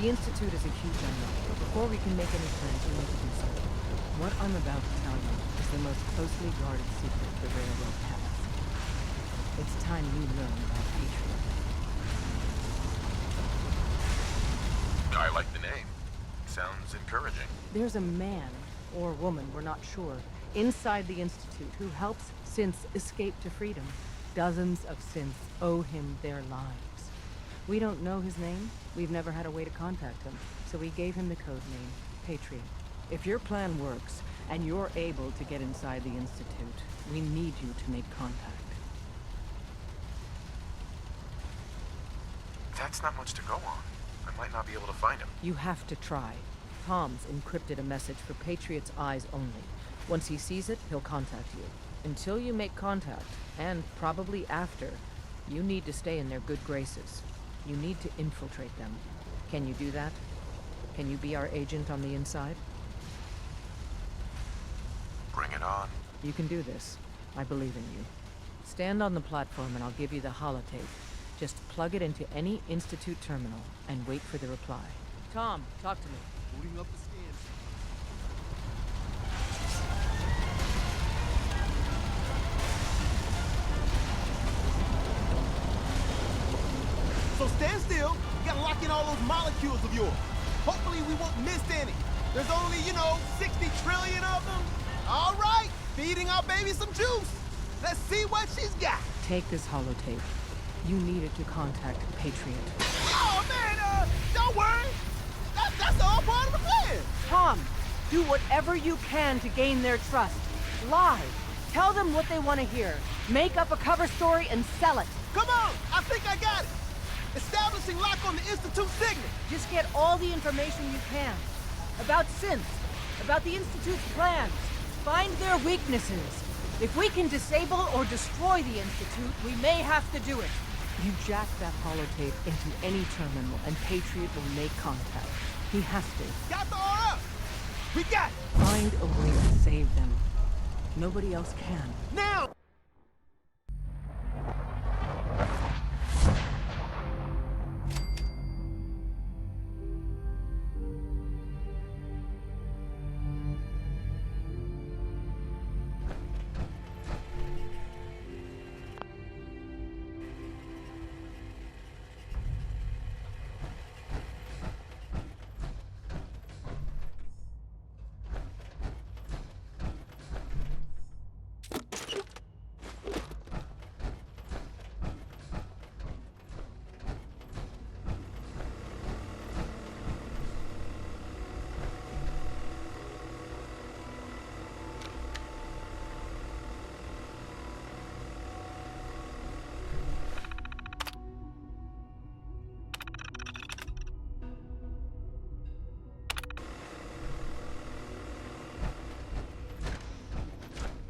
The Institute is a huge unknown, but before we can make any plans, we need to do something. What I'm about to tell you is the most closely guarded secret the Railroad has. It's time you learn about Patriot. I like the name. Sounds encouraging. There's a man, or woman, we're not sure, inside the Institute who helps synths escape to freedom. Dozens of synths owe him their lives. We don't know his name. We've never had a way to contact him, so we gave him the code name, Patriot. If your plan works, and you're able to get inside the Institute, we need you to make contact. That's not much to go on. I might not be able to find him. You have to try. Tom's encrypted a message for Patriot's eyes only. Once he sees it, he'll contact you. Until you make contact, and probably after, you need to stay in their good graces. You need to infiltrate them. Can you do that? Can you be our agent on the inside? Bring it on. You can do this. I believe in you. Stand on the platform and I'll give you the holotape. Just plug it into any Institute terminal and wait for the reply. Tom, talk to me. Booting up the scan. So stand still. You gotta lock in all those molecules of yours. Hopefully we won't miss any. There's only, 60 trillion of them. All right, feeding our baby some juice. Let's see what she's got. Take this holotape. You need it to contact Patriot. Oh, man, don't worry. That's all part of the plan. Tom, do whatever you can to gain their trust. Lie. Tell them what they want to hear. Make up a cover story and sell it. Come on, I think I got it. Establishing lock on the Institute signet. Just get all the information you can. About synths, about the Institute's plans. Find their weaknesses. If we can disable or destroy the Institute, we may have to do it. You jack that holotape into any terminal and Patriot will make contact. He has to. Got the aura. We got it. Find a way to save them. Nobody else can. Now!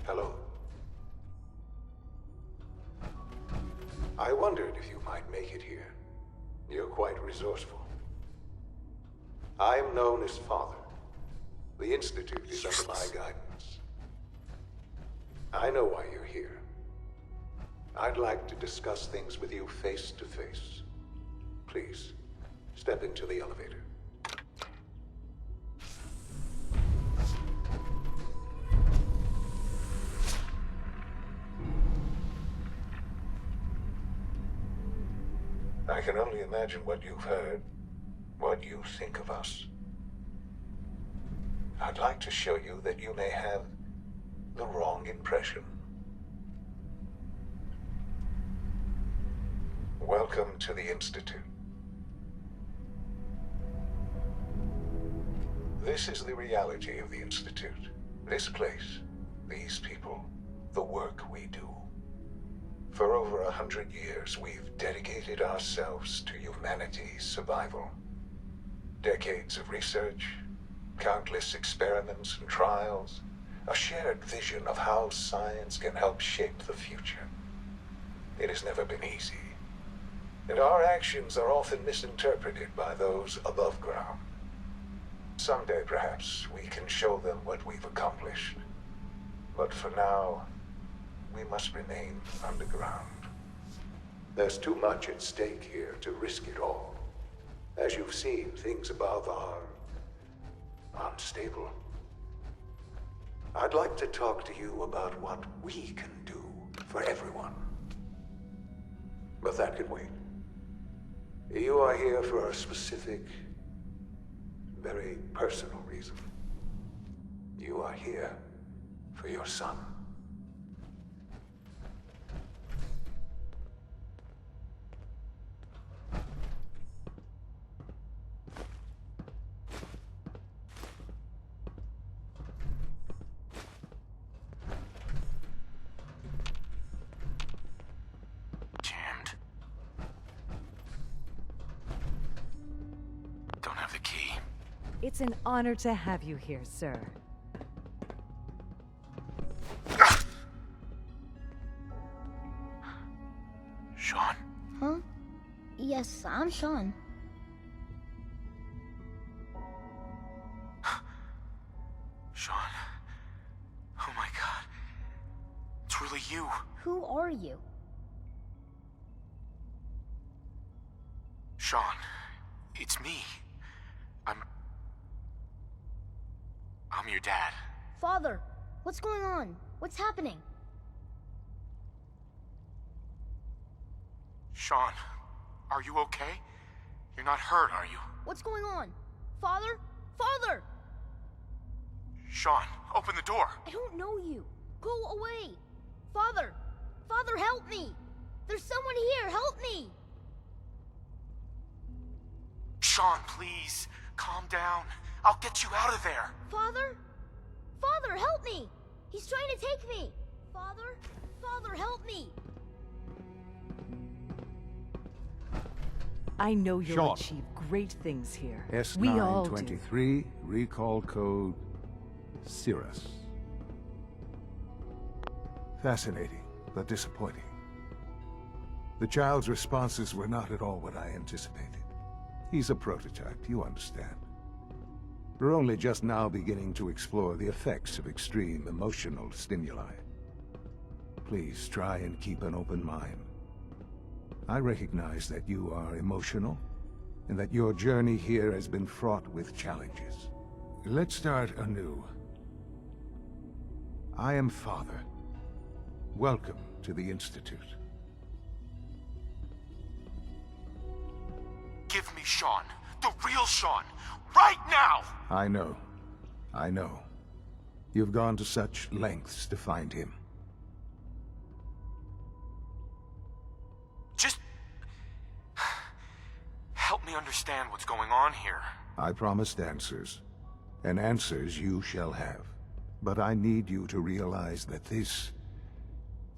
Hello. I wondered if you might make it here. You're quite resourceful. I'm known as Father. The Institute is under my guidance. I know why you're here. I'd like to discuss things with you face to face. Please, step into the elevator. I can only imagine what you've heard, what you think of us. I'd like to show you that you may have the wrong impression. Welcome to the Institute. This is the reality of the Institute. This place, these people, the work we do. For over 100 years, we've dedicated ourselves to humanity's survival. Decades of research, countless experiments and trials, a shared vision of how science can help shape the future. It has never been easy, and our actions are often misinterpreted by those above ground. Someday, perhaps, we can show them what we've accomplished. But for now, we must remain underground. There's too much at stake here to risk it all. As you've seen, things above are unstable. I'd like to talk to you about what we can do for everyone. But that can wait. You are here for a specific, very personal reason. You are here for your son. Jammed. Don't have the key. It's an honor to have you here, sir. Sean? Huh? Yes, I'm Sean. Sean? Oh my god. It's really you. Who are you? Sean, it's me. I'm your dad. Father, what's going on? What's happening? Sean, are you okay? You're not hurt, are you? What's going on? Father? Father! Sean, open the door. I don't know you. Go away. Father! Father, help me! There's someone here, help me! Sean, please, calm down. I'll get you out of there. Father? Father, help me! He's trying to take me! Father? Father, help me! I know you'll Sean. achieve great things here. We all do. S923, recall code Cirrus. Fascinating, but disappointing. The child's responses were not at all what I anticipated. He's a prototype, you understand. We're only just now beginning to explore the effects of extreme emotional stimuli. Please try and keep an open mind. I recognize that you are emotional, and that your journey here has been fraught with challenges. Let's start anew. I am Father. Welcome to the Institute. Give me Sean. The real Sean. Right now! I know. I know. You've gone to such lengths to find him. Just... help me understand what's going on here. I promised answers, and answers you shall have. But I need you to realize that this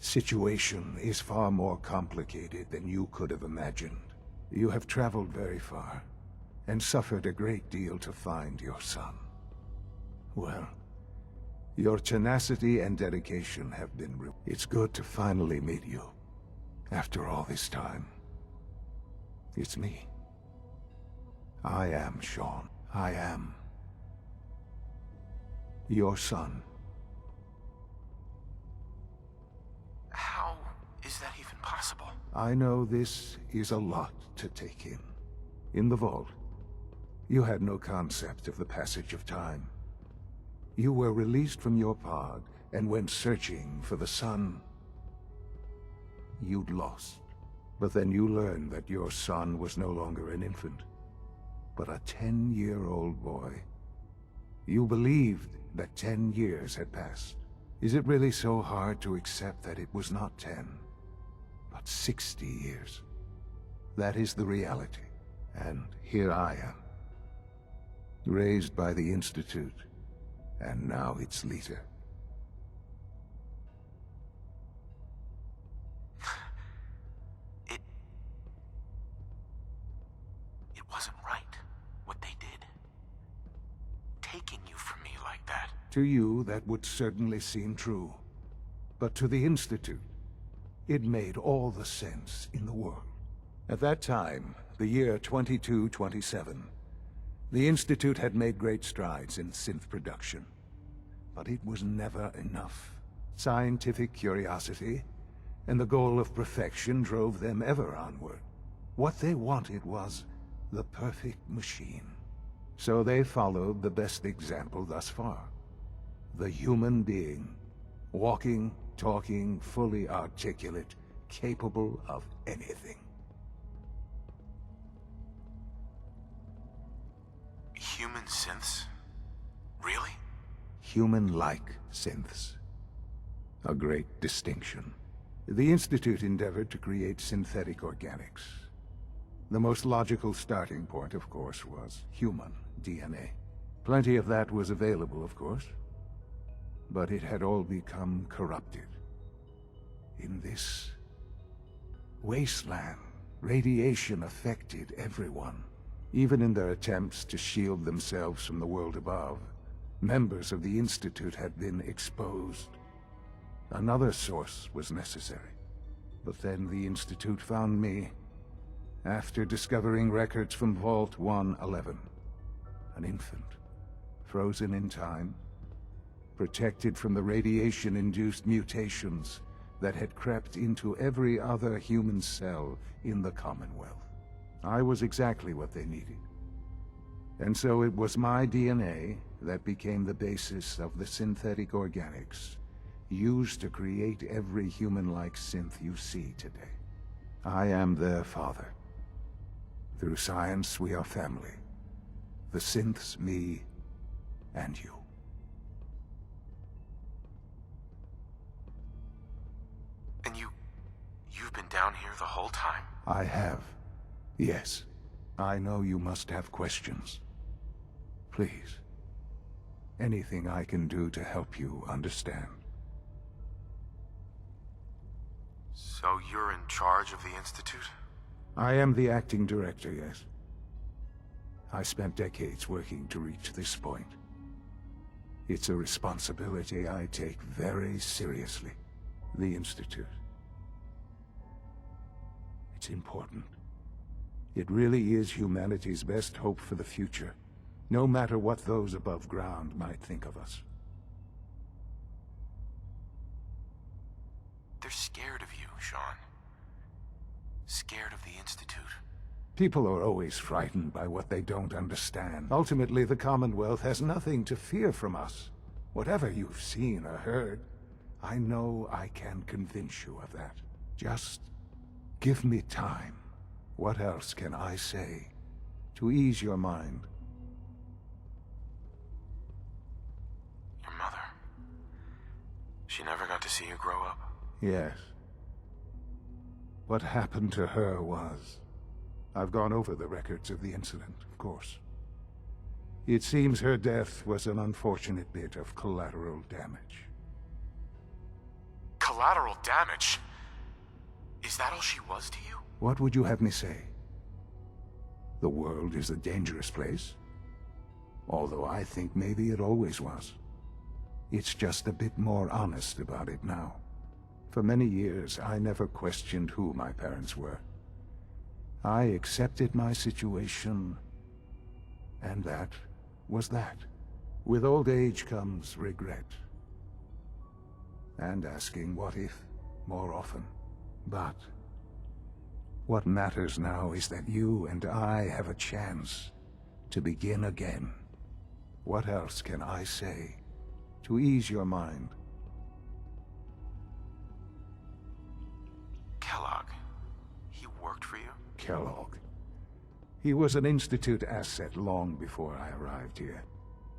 situation is far more complicated than you could have imagined. You have traveled very far, and suffered a great deal to find your son. Well, your tenacity and dedication have been It's good to finally meet you, after all this time. It's me. I am Sean. I am your son. How is that even possible? I know this is a lot to take in. In the vault, you had no concept of the passage of time. You were released from your pod and went searching for the son you'd lost. But then you learned that your son was no longer an infant, but a 10-year-old boy. You believed that 10 years had passed. Is it really so hard to accept that it was not 10, but 60 years? That is the reality. And here I am, raised by the Institute, and now its leader. It wasn't right, what they did. Taking you from me like that. To you, that would certainly seem true. But to the Institute, it made all the sense in the world. At that time, the year 2227, the Institute had made great strides in synth production. But it was never enough. Scientific curiosity and the goal of perfection drove them ever onward. What they wanted was the perfect machine. So they followed the best example thus far. The human being. Walking, talking, fully articulate, capable of anything. Human synths? Really? Human-like synths. A great distinction. The Institute endeavored to create synthetic organics. The most logical starting point, of course, was human DNA. Plenty of that was available, of course. But it had all become corrupted. In this wasteland, radiation affected everyone. Even in their attempts to shield themselves from the world above, members of the Institute had been exposed. Another source was necessary. But then the Institute found me, after discovering records from Vault 111. An infant, frozen in time, protected from the radiation-induced mutations that had crept into every other human cell in the Commonwealth. I was exactly what they needed. And so it was my DNA that became the basis of the synthetic organics used to create every human-like synth you see today. I am their father. Through science, we are family. The synths, me, and you. And you've been down here the whole time? I have. Yes. I know you must have questions. Please. Anything I can do to help you understand. So you're in charge of the Institute? I am the acting director, yes. I spent decades working to reach this point. It's a responsibility I take very seriously. The Institute. It's important. It really is humanity's best hope for the future, no matter what those above ground might think of us. They're scared of you, Sean. Scared of the Institute. People are always frightened by what they don't understand. Ultimately, the Commonwealth has nothing to fear from us. Whatever you've seen or heard, I know I can convince you of that. Just give me time. What else can I say to ease your mind? Your mother. She never got to see you grow up? Yes. What happened to her was... I've gone over the records of the incident, of course. It seems her death was an unfortunate bit of collateral damage. Collateral damage? Is that all she was to you? What would you have me say? The world is a dangerous place. Although I think maybe it always was. It's just a bit more honest about it now. For many years, I never questioned who my parents were. I accepted my situation, and that was that. With old age comes regret. And asking what if more often. But what matters now is that you and I have a chance to begin again. What else can I say to ease your mind? Kellogg. He worked for you? Kellogg. He was an Institute asset long before I arrived here.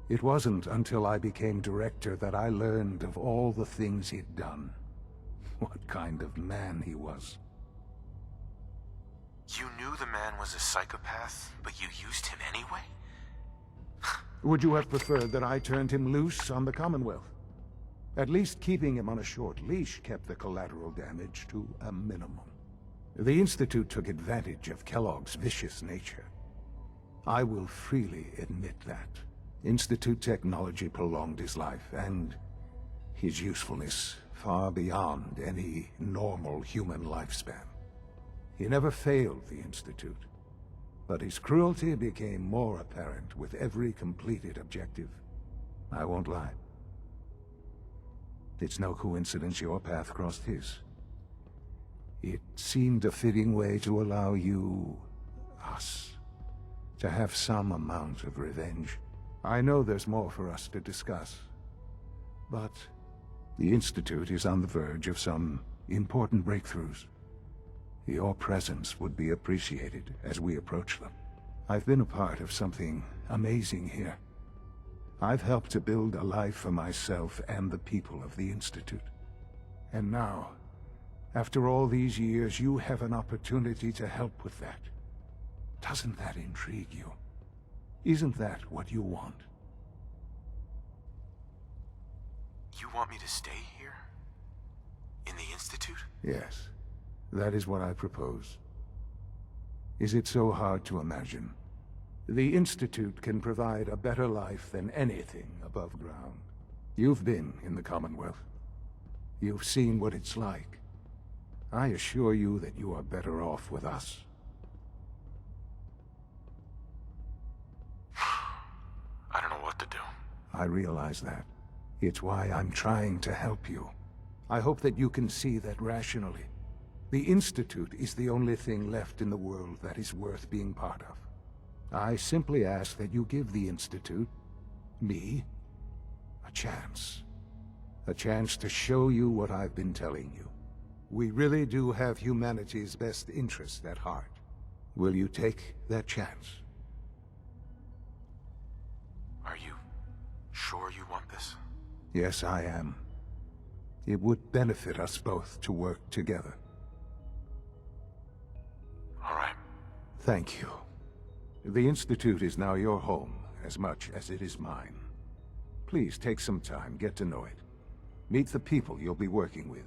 It wasn't until I became director that I learned of all the things he'd done. What kind of man he was. You knew the man was a psychopath, but you used him anyway? Would you have preferred that I turned him loose on the Commonwealth? At least keeping him on a short leash kept the collateral damage to a minimum. The Institute took advantage of Kellogg's vicious nature. I will freely admit that. Institute technology prolonged his life, and his usefulness far beyond any normal human lifespan. He never failed the Institute, but his cruelty became more apparent with every completed objective. I won't lie. It's no coincidence your path crossed his. It seemed a fitting way to allow you, us, to have some amount of revenge. I know there's more for us to discuss, but the Institute is on the verge of some important breakthroughs. Your presence would be appreciated as we approach them. I've been a part of something amazing here. I've helped to build a life for myself and the people of the Institute. And now, after all these years, you have an opportunity to help with that. Doesn't that intrigue you? Isn't that what you want? You want me to stay here? In the Institute? Yes, that is what I propose. Is it so hard to imagine? The Institute can provide a better life than anything above ground. You've been in the Commonwealth. You've seen what it's like. I assure you that you are better off with us. I don't know what to do. I realize that. It's why I'm trying to help you. I hope that you can see that rationally. The Institute is the only thing left in the world that is worth being part of. I simply ask that you give the Institute, me, a chance. A chance to show you what I've been telling you. We really do have humanity's best interest at heart. Will you take that chance? Are you sure you want this? Yes, I am. It would benefit us both to work together. All right. Thank you. The Institute is now your home, as much as it is mine. Please take some time, get to know it. Meet the people you'll be working with.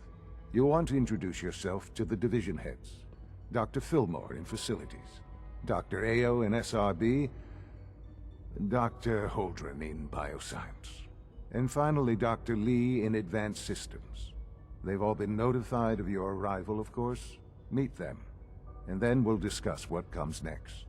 You'll want to introduce yourself to the division heads. Dr. Fillmore in Facilities, Dr. Ayo in SRB, Dr. Holdren in Bioscience, and finally Dr. Lee in Advanced Systems. They've all been notified of your arrival, of course. Meet them, and then we'll discuss what comes next.